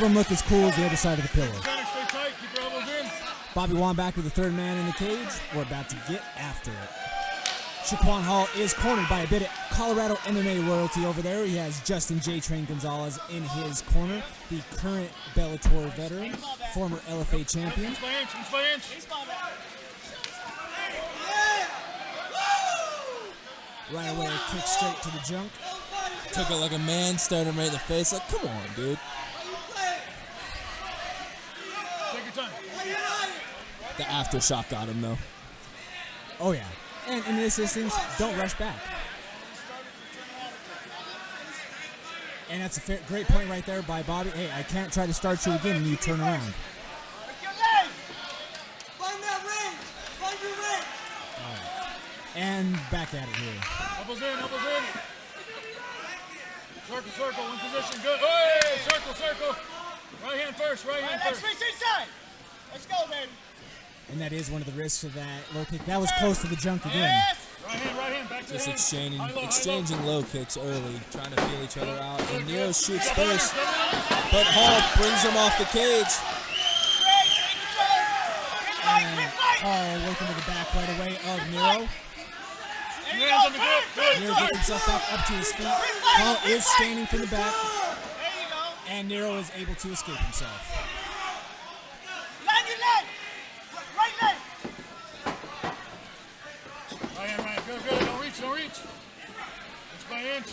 them look as cool as the other side of the pillow. Stay tight, keep your elbows in. Bobby Wan back with the third man in the cage. We're about to get after it. Shiquan Hall is cornered by a bit of Colorado MMA royalty over there. He has Justin J. Train Gonzalez in his corner, the current Bellator veteran, former LFA champion. Inch by inch. Right away, a kick straight to the junk. Took it like a man, stared him right in the face. Like, come on, dude. Take your time. The aftershock got him, though. Oh, yeah. And in this instance, don't rush back. And that's a great point right there by Bobby. Hey, I can't try to start you again and you turn around. And back at it here. Elbows in. Circle, in position, good. Hey, circle. Right hand first. Let's go, baby. And that is one of the risks of that low kick. That was close to the junk again. Yes. Right hand, back to Just the hand. exchanging low kicks early, trying to feel each other out. And Nero shoots first, but Hall brings him off the cage. And Hall working to the back right away of Nero. Nero gets himself back up to his feet. Hall is standing from the back. And Nero is able to escape himself. Right. Good. Don't reach. Inch by inch.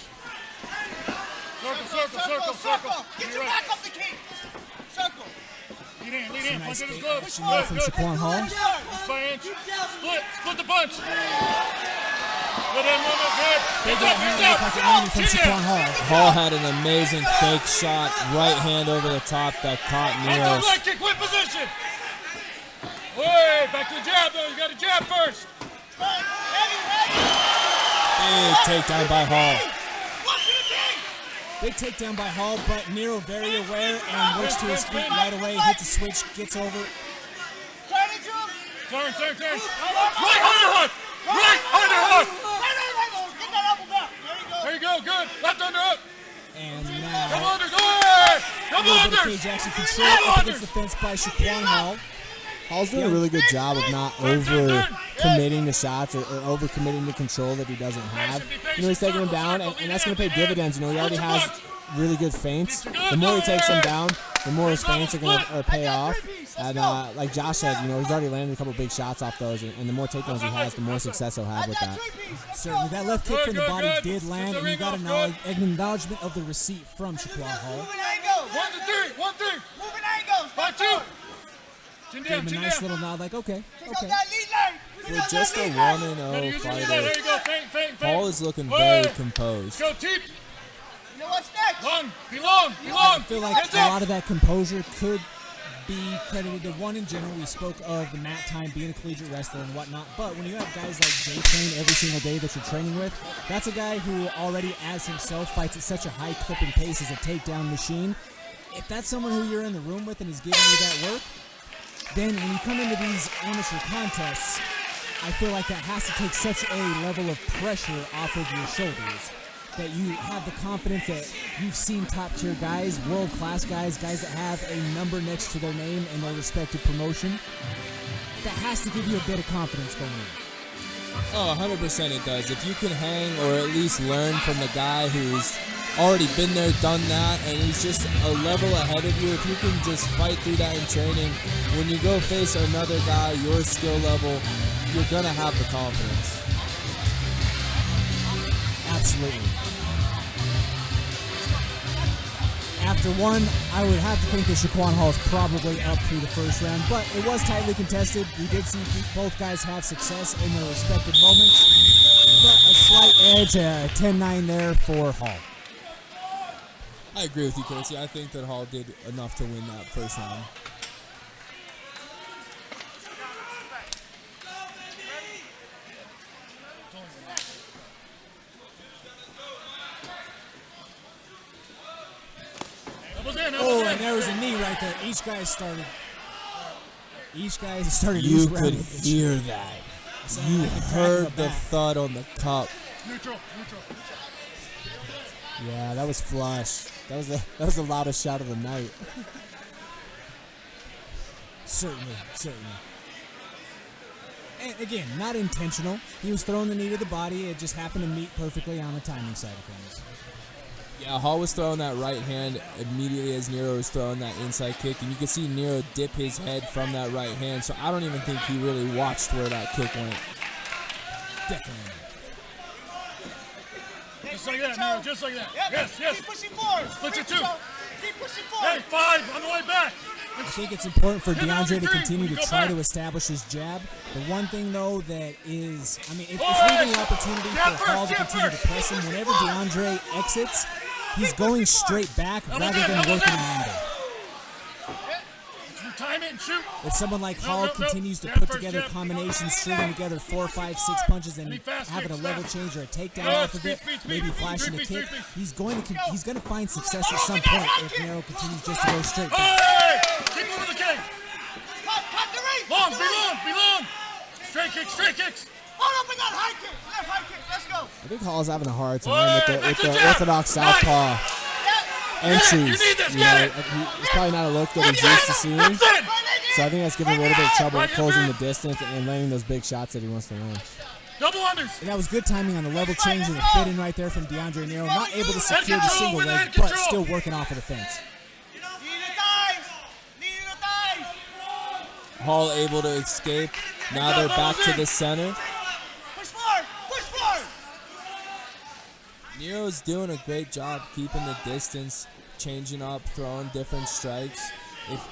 Circle. Get your back up the key. Circle. Lead in. Punch in his glove. Good from Shiquan Hall. Inch by inch. Split the punch. Good hand movement. Good. Big right hand uppercut landing from Shiquan Hall. Hall had an amazing fake shot, right hand over the top that caught Nero. Leg kick, quit position. Wait, back to the jab though. You got to jab first. Big takedown by Hall. Big takedown by Hall, but Nero very aware and works to his feet right away. Hits a switch, gets over. Turn. Right underhook. Get that elbow back. There you go. Good. Left underhook. And Come now, under. Go ahead. Come a little bit of under. cage action control up against the fence by Shiquan Hall. Hall's doing a really good job of not over-committing the shots or over-committing the control that he doesn't have. You know, he's taking him down, and that's going to pay dividends. You know, he already has really good feints. The more he takes them down, the more his feints are going to pay off. And like Josh said, you know, he's already landed a couple big shots off those, and the more takedowns he has, the more success he'll have with that. Certainly, that left kick from the body did land, and you got an acknowledgement of the receipt from Shiquan Hall. 1, 2, 3. Moving angles. 5, 2. Gave him a nice little nod, like, okay. For just a 1-0 fighter, Hall is looking very composed. Go deep. You know what's next? Be long. I feel like a lot of that composure could be credited to one in general. We spoke of the mat time being a collegiate wrestler and whatnot, but when you have guys like Jay Train every single day that you're training with, that's a guy who already as himself fights at such a high clip and pace as a takedown machine. If that's someone who you're in the room with and is giving you that work, then when you come into these amateur contests, I feel like that has to take such a level of pressure off of your shoulders that you have the confidence that you've seen top-tier guys, world-class guys that have a number next to their name and their respective promotion. That has to give you a bit of confidence going in. Oh, 100% it does. If you can hang or at least learn from the guy who's already been there, done that, and he's just a level ahead of you, if you can just fight through that in training, when you go face another guy, your skill level, you're going to have the confidence. Absolutely. After one, I would have to think that Shiquan Hall is probably up through the first round, but it was tightly contested. We did see both guys have success in their respective moments, but a slight edge, 10-9 there for Hall. I agree with you, Casey. I think that Hall did enough to win that first round. Oh, and there was a knee right there. Each guy started. You could hear that. You heard the thud on the cup. Neutral. Yeah, that was flush. That was the loudest shot of the night. Certainly. And again, not intentional. He was throwing the knee to the body. It just happened to meet perfectly on the timing side of things. Yeah, Hall was throwing that right hand immediately as Nero was throwing that inside kick, and you could see Nero dip his head from that right hand, so I don't even think he really watched where that kick went. Definitely. Just like that, Nero, just like that. Yep. Yes. Keep pushing forward. Split to 2. Keep pushing forward. Hey, 5 on the way back. I think it's important for DeAndre to three. continue to Go try back. to establish his jab. The one thing, though, that is, I mean, it's leaving the opportunity for Hall to continue to press him. Whenever DeAndre exits, he's going straight back rather than working an angle. Time it and shoot. If someone like Hall Nope. continues to Jab put first, together jab. combinations, stringing together 4, 5, 6 punches, and Be fast, having a quick, level fast. change or a takedown Good. off of it, Speed, maybe speed, flashing a speed, kick, speed. he's going to find success at some point if Nero continues just to go straight back. Hey! Keep moving the kick. Cut the ring. Long, be long. Straight kicks. Hold up, we got high kick. Left high kick. Let's go. I think Hall's having a hard time with Hey, the jab. orthodox southpaw entries. You need this, You get know, it. it's probably not a look that he's used to seeing. That's it. So I think that's giving him a little bit of trouble Right, closing the man. distance and landing those big shots that he wants to land. Double unders. And that was good timing on the level change and the fit in right there from DeAndre Nero. Not able to secure the control single with leg, head but control. still working off of the fence. Need the thighs. Hall able to escape. Now they're back to the center. Push forward. Nero's doing a great job keeping the distance, changing up, throwing different strikes.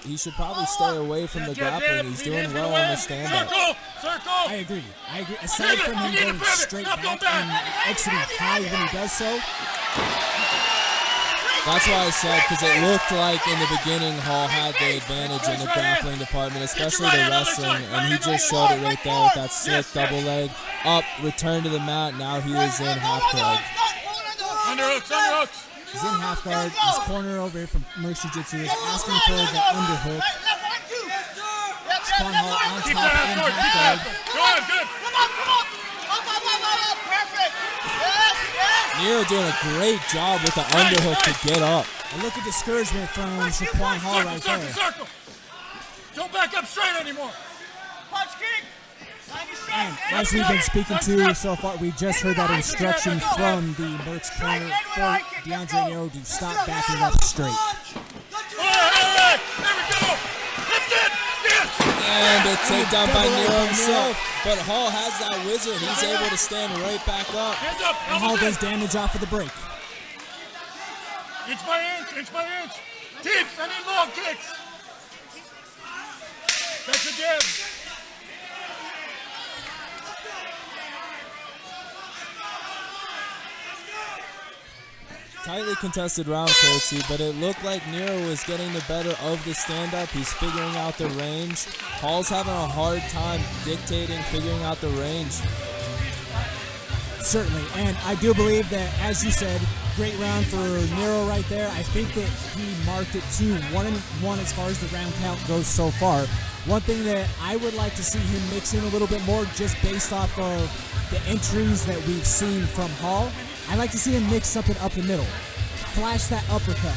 He should probably stay away from the grappling. He's doing well on the stand-up. Circle. I agree. Aside from him going straight back and exiting high when he does so, That's why I said, because it looked like in the beginning Hall had the advantage in the grappling department, especially the wrestling, and he just showed it right there with that slick double leg. Up, return to the mat, now he is in half guard. Underhooks. he's in half guard. His corner over here from Merc Jiu-Jitsu is asking for the underhook. Shiquan Hall on Keep top that in half half guard. guard. Good. Up. Perfect. Yes. Nero doing a great job with the underhook to get up. A look of discouragement from Shiquan Hall right there. Circle. Don't back up straight anymore. Punch kick. And as we've been speaking to so far, we just heard that instruction from the Merc's corner for DeAndre Nero to stop backing up straight. Hey, there we go. Lift it. Yes. And a takedown by Nero himself. But Hall has that wizard. He's able to stand right back up. Hands up. And Hall elbows does in. damage off of the break. Inch by inch. Tips. I need long kicks. That's a jab. Tightly contested round, Coatsy, but it looked like Nero was getting the better of the stand-up. He's figuring out the range. Hall's having a hard time dictating, figuring out the range. Certainly, and I do believe that, as you said, great round for Nero right there. I think that he marked it to 1-1 as far as the round count goes so far. One thing that I would like to see him mix in a little bit more, just based off of the entries that we've seen from Hall, I'd like to see him mix something up the middle. Flash that uppercut.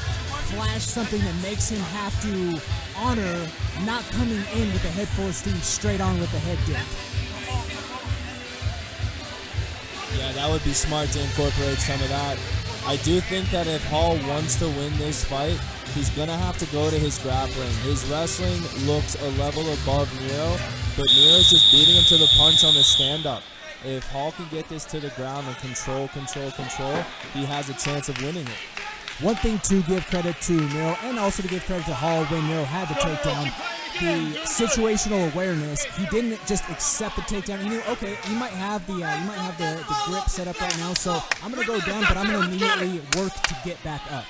Flash something that makes him have to honor not coming in with a head full of steam straight on with the head dip. Yeah, that would be smart to incorporate some of that. I do think that if Hall wants to win this fight, he's going to have to go to his grappling. His wrestling looks a level above Nero, but Nero's just beating him to the punch on the stand-up. If Hall can get this to the ground and control, he has a chance of winning it. One thing to give credit to Nero, and also to give credit to Hall when Nero had the takedown, the situational awareness. He didn't just accept the takedown. He knew, okay, you might have the grip set up right now, so I'm gonna go down, but I'm gonna immediately work to get back up.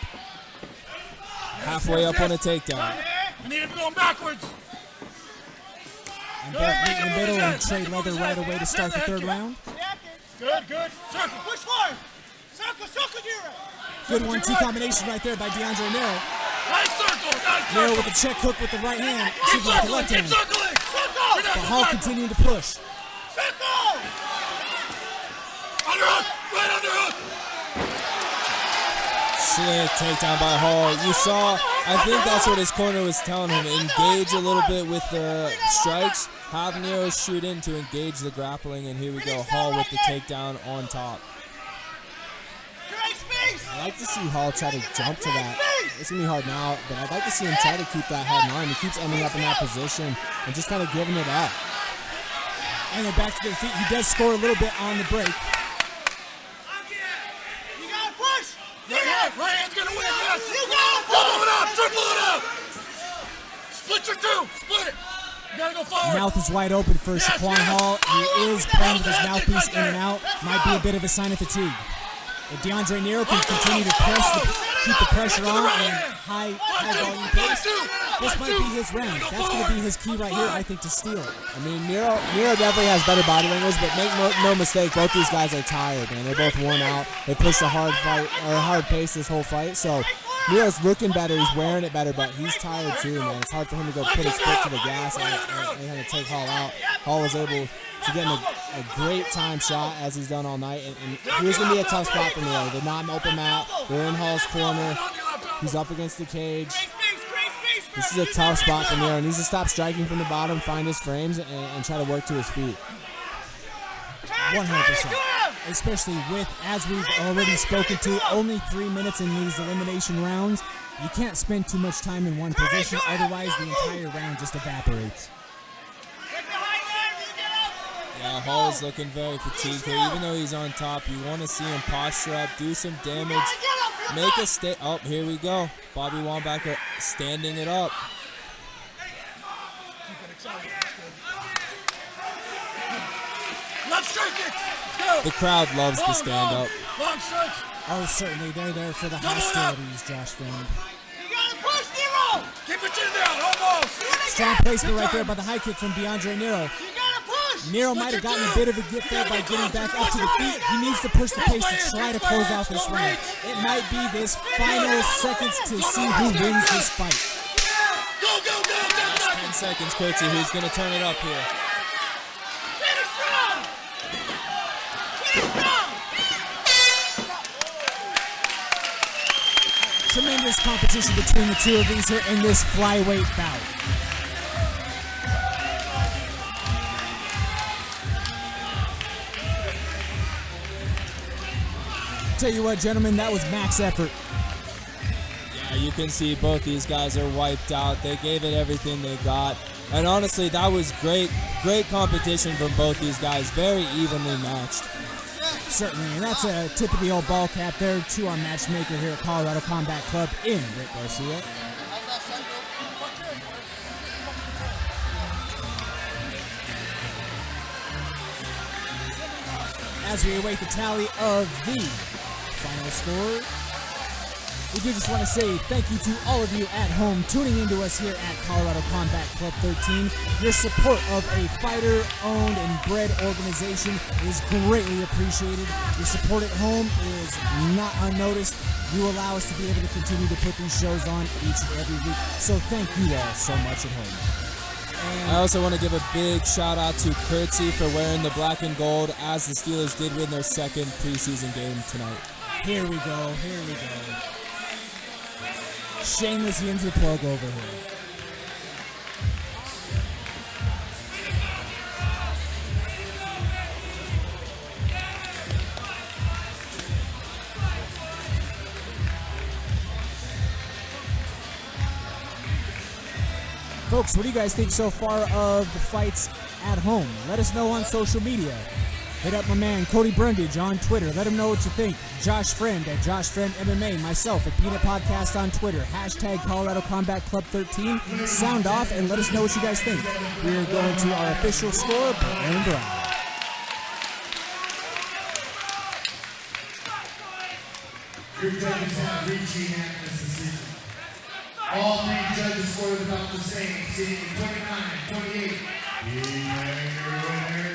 Halfway up on a takedown. I need him going backwards. And both meet in the middle and trade leather right away to start the third round. Good. Circle. Push forward. Circle, Nero. Good 1-2 combination right there by DeAndre Nero. Nice circle. Nero with a check hook with the right hand, Keep excuse me, with the left circling. hand. Circle. But Hall continuing to push. Circle. Underhook. Right underhook. slick takedown by Hall. You saw, I think that's what his corner was telling him. Engage a little bit with the strikes. Have Nero shoot in to engage the grappling. And here we go, Hall with the takedown on top. I like to see Hall try to jump to that. It's going to be hard now, but I'd like to see him try to keep that head on. He keeps ending up in that position and just kind of giving it up. And then back to the feet. He does score a little bit on the break. You gotta push! Right hand's gonna win, yes! You gotta push! Double it up! Triple it up! Split your two! Split it! You gotta go forward! Mouth is wide open for Shiquan Hall. He is playing with his mouthpiece in and out. Might be a bit of a sign of fatigue. If DeAndre Nero can continue to keep the pressure on and high volume pace, this might be his round. That's going to be his key right here, I think, to steal it. I mean, Nero definitely has better body language, but make no mistake, both these guys are tired, man. They're both worn out. They pushed a hard fight or a hard pace this whole fight, so Nero's looking better. He's wearing it better, but he's tired too, man. It's hard for him to go put his foot to the gas and kind of take Hall out. Hall was able to get a great time shot as he's done all night, and here's going to be a tough spot for Nero. They're not an open mat. They're in Hall's corner. He's up against the cage. This is a tough spot for Nero. He needs to stop striking from the bottom, find his frames, and try to work to his feet. 100%. Especially with, as we've already spoken to, only 3 minutes in these elimination rounds. You can't spend too much time in one position, otherwise the entire round just evaporates. Yeah, Hall's looking very fatigued here. Even though he's on top, you want to see him posture up, do some damage, make a stay. Oh, here we go. Bobby Wambacher standing it up. Left strike it! Go! The crowd loves the stand up. Long strikes! Oh, certainly. They're there for the hostilities, Josh Friend. You gotta push, Nero! Keep your chin down, almost! Strong placement right there by the high kick from DeAndre Nero. You gotta push! Nero might have gotten a bit of a gift there by getting back up to the feet. He needs to push the pace to try to close out this round. It might be this final seconds to see who wins this fight. Go, go, go! 10 seconds, Curtsy. Who's going to turn it up here? Finish strong! Finish strong! Tremendous competition between the two of these here in this flyweight bout. Tell you what, gentlemen, that was max effort. Yeah, you can see both these guys are wiped out. They gave it everything they got. And honestly, that was great competition from both these guys. Very evenly matched. Certainly, and that's a tip of the old ball cap there. 2-on matchmaker here at Colorado Combat Club in Rick Garcia. As we await the tally of the final score, we do just want to say thank you to all of you at home tuning into us here at Colorado Combat Club 13. Your support of a fighter-owned and bred organization is greatly appreciated. Your support at home is not unnoticed. You allow us to be able to continue to put these shows on each and every week. So thank you all so much at home. I also want to give a big shout out to Curtsy for wearing the black and gold as the Steelers did win their second preseason game tonight. Here we go. Shameless Yinzer plug over here. Folks, what do you guys think so far of the fights at home? Let us know on social media. Hit up my man Cody Brundage on Twitter. Let him know what you think. Josh Friend at Josh Friend MMA. Myself at Peanut Podcast on Twitter. Hashtag Colorado Combat Club 13. Sound off and let us know what you guys think. We're going to our official score, and round. Your judges have reached unanimous decision. All 3 judges scored about the same, sitting at 29-28. The winner